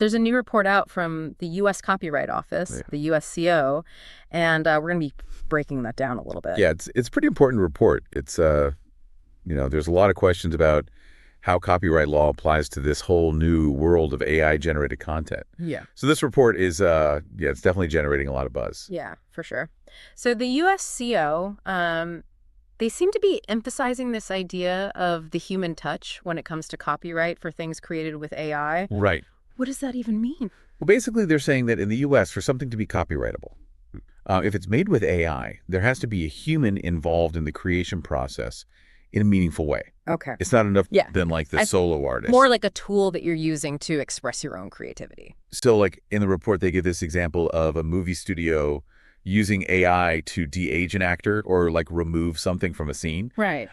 There's a new report out from the U.S. Copyright Office, the USCO, and we're going to be breaking that down a little bit. Yeah, it's a pretty important report. It's there's a lot of questions about how copyright law applies to this whole new world of AI-generated content. Yeah. So this report is, it's definitely generating a lot of buzz. Yeah, for sure. So the USCO, they seem to be emphasizing this idea of the human touch when it comes to copyright for things created with AI. Right. What does that even mean? Well, basically, they're saying that in the U.S., for something to be copyrightable, if it's made with AI, there has to be a human involved in the creation process in a meaningful way. Okay. It's not enough than like the solo artist. More like a tool that you're using to express your own creativity. So like in the report, they give this example of a movie studio using AI to de-age an actor or like remove something from a scene. Right.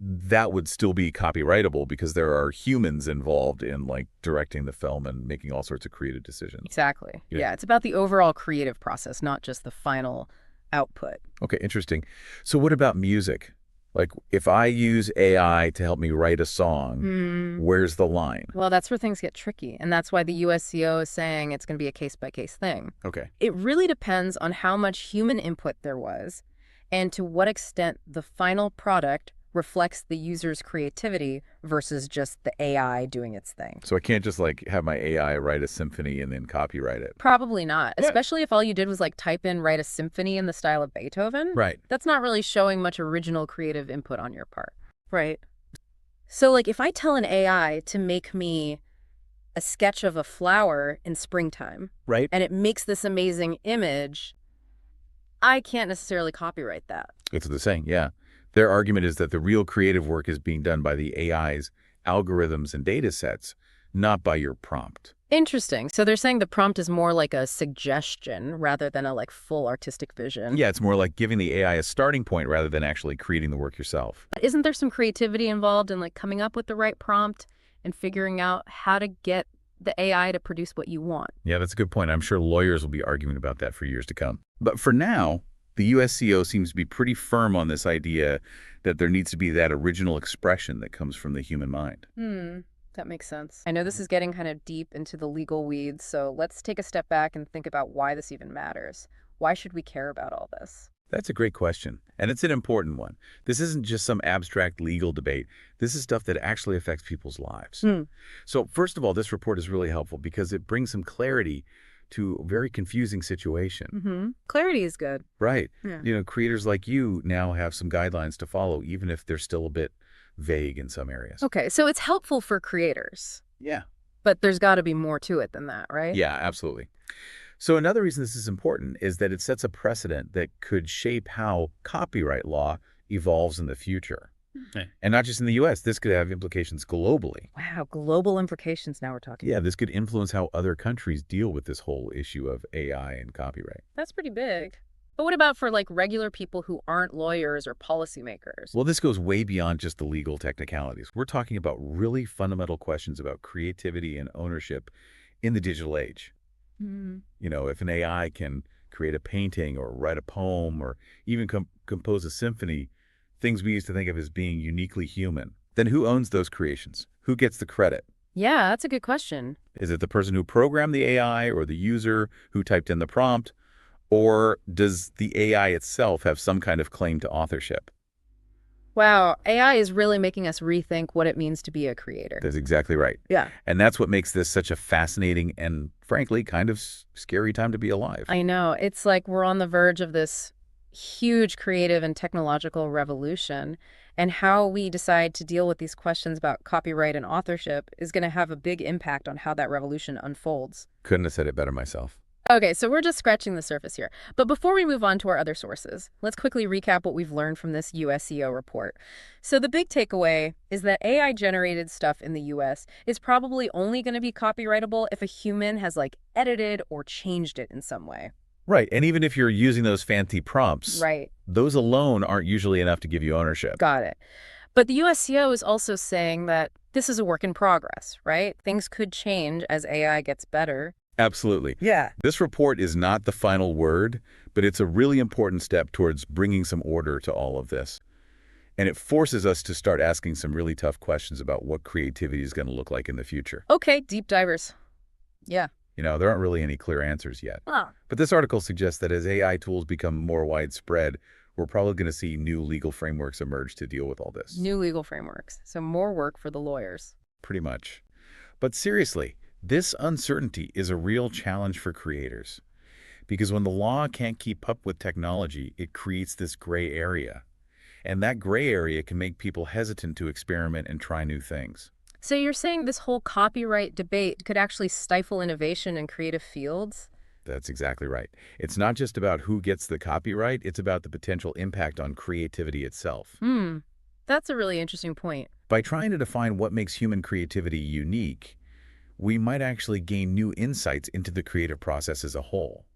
That would still be copyrightable because there are humans involved in like directing the film and making all sorts of creative decisions. Exactly. Yeah, it's about the overall creative process, not just the final output. Okay, interesting. So what about music? Like if I use AI to help me write a song, where's the line? Well, that's where things get tricky. And that's why the USCO is saying it's going to be a case-by-case thing. Okay. It really depends on how much human input there was and to what extent the final product reflects the user's creativity versus just the AI doing its thing. So I can't just like have my AI write a symphony and then copyright it. Probably not, especially if all you did was like type in write a symphony in the style of Beethoven. Right. That's not really showing much original creative input on your part. Right. So like if I tell an AI to make me a sketch of a flower in springtime, right, and it makes this amazing image, I can't necessarily copyright that. That's what they're saying, yeah. Their argument is that the real creative work is being done by the AI's algorithms and data sets, not by your prompt. Interesting. So they're saying the prompt is more like a suggestion rather than a like full artistic vision. Yeah, it's more like giving the AI a starting point rather than actually creating the work yourself. Isn't there some creativity involved in like coming up with the right prompt and figuring out how to get the AI to produce what you want? Yeah, that's a good point. I'm sure lawyers will be arguing about that for years to come. But for now, the USCO seems to be pretty firm on this idea that there needs to be that original expression that comes from the human mind. That makes sense. I know this is getting kind of deep into the legal weeds, so let's take a step back and think about why this even matters. Why should we care about all this? That's a great question, and it's an important one. This isn't just some abstract legal debate. This is stuff that actually affects people's lives. So first of all, this report is really helpful because it brings some clarity to a very confusing situation. Clarity is good. Right. Yeah. Creators like you now have some guidelines to follow, even if they're still a bit vague in some areas. Okay, so it's helpful for creators. Yeah. But there's got to be more to it than that, right? Yeah, absolutely. So another reason this is important is that it sets a precedent that could shape how copyright law evolves in the future. And not just in the U.S., this could have implications globally. Wow, global implications now we're talking about. Yeah, this could influence how other countries deal with this whole issue of AI and copyright. That's pretty big. But what about for like regular people who aren't lawyers or policymakers? Well, this goes way beyond just the legal technicalities. We're talking about really fundamental questions about creativity and ownership in the digital age. If an AI can create a painting or write a poem or even compose a symphony, things we used to think of as being uniquely human, then who owns those creations? Who gets the credit? Yeah, that's a good question. Is it the person who programmed the AI or the user who typed in the prompt? Or does the AI itself have some kind of claim to authorship? Wow, AI is really making us rethink what it means to be a creator. That's exactly right. Yeah. And that's what makes this such a fascinating and, frankly, kind of scary time to be alive. I know. It's like we're on the verge of this huge creative and technological revolution, and how we decide to deal with these questions about copyright and authorship is going to have a big impact on how that revolution unfolds. Couldn't have said it better myself. Okay, so we're just scratching the surface here. But before we move on to our other sources, let's quickly recap what we've learned from this USCO report. So the big takeaway is that AI-generated stuff in the US is probably only going to be copyrightable if a human has like edited or changed it in some way. Right, and even if you're using those fancy prompts, right, those alone aren't usually enough to give you ownership. Got it. But the USCO is also saying that this is a work in progress, right? Things could change as AI gets better. Absolutely. Yeah. This report is not the final word, but it's a really important step towards bringing some order to all of this. And it forces us to start asking some really tough questions about what creativity is going to look like in the future. Okay, deep divers. Yeah. There aren't really any clear answers yet. Oh. But this article suggests that as AI tools become more widespread, we're probably going to see new legal frameworks emerge to deal with all this. New legal frameworks. So more work for the lawyers. Pretty much. But seriously, this uncertainty is a real challenge for creators. Because when the law can't keep up with technology, it creates this gray area. And that gray area can make people hesitant to experiment and try new things. So you're saying this whole copyright debate could actually stifle innovation in creative fields? That's exactly right. It's not just about who gets the copyright, it's about the potential impact on creativity itself. That's a really interesting point. By trying to define what makes human creativity unique, we might actually gain new insights into the creative process as a whole.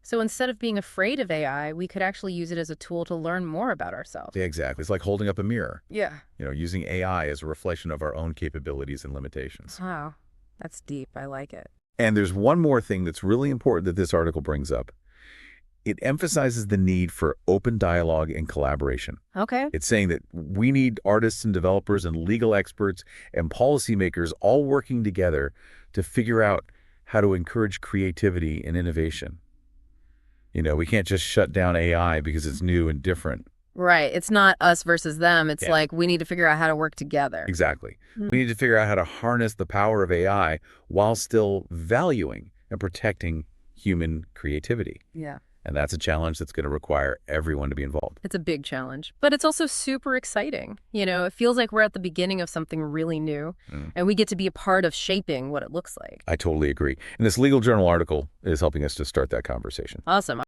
So instead of being afraid of AI, we could actually use it as a tool to learn more about ourselves. Yeah, exactly. It's like holding up a mirror. Yeah. Using AI as a reflection of our own capabilities and limitations. Wow. That's deep. I like it. And there's one more thing that's really important that this article brings up. It emphasizes the need for open dialogue and collaboration. Okay. It's saying that we need artists and developers and legal experts and policymakers all working together to figure out how to encourage creativity and innovation. We can't just shut down AI because it's new and different. Right. It's not us versus them. It's Yeah. like we need to figure out how to work together. Exactly. We need to figure out how to harness the power of AI while still valuing and protecting human creativity. Yeah. And that's a challenge that's going to require everyone to be involved. It's a big challenge, but it's also super exciting. It feels like we're at the beginning of something really new, and we get to be a part of shaping what it looks like. I totally agree. And this legal journal article is helping us to start that conversation. Awesome.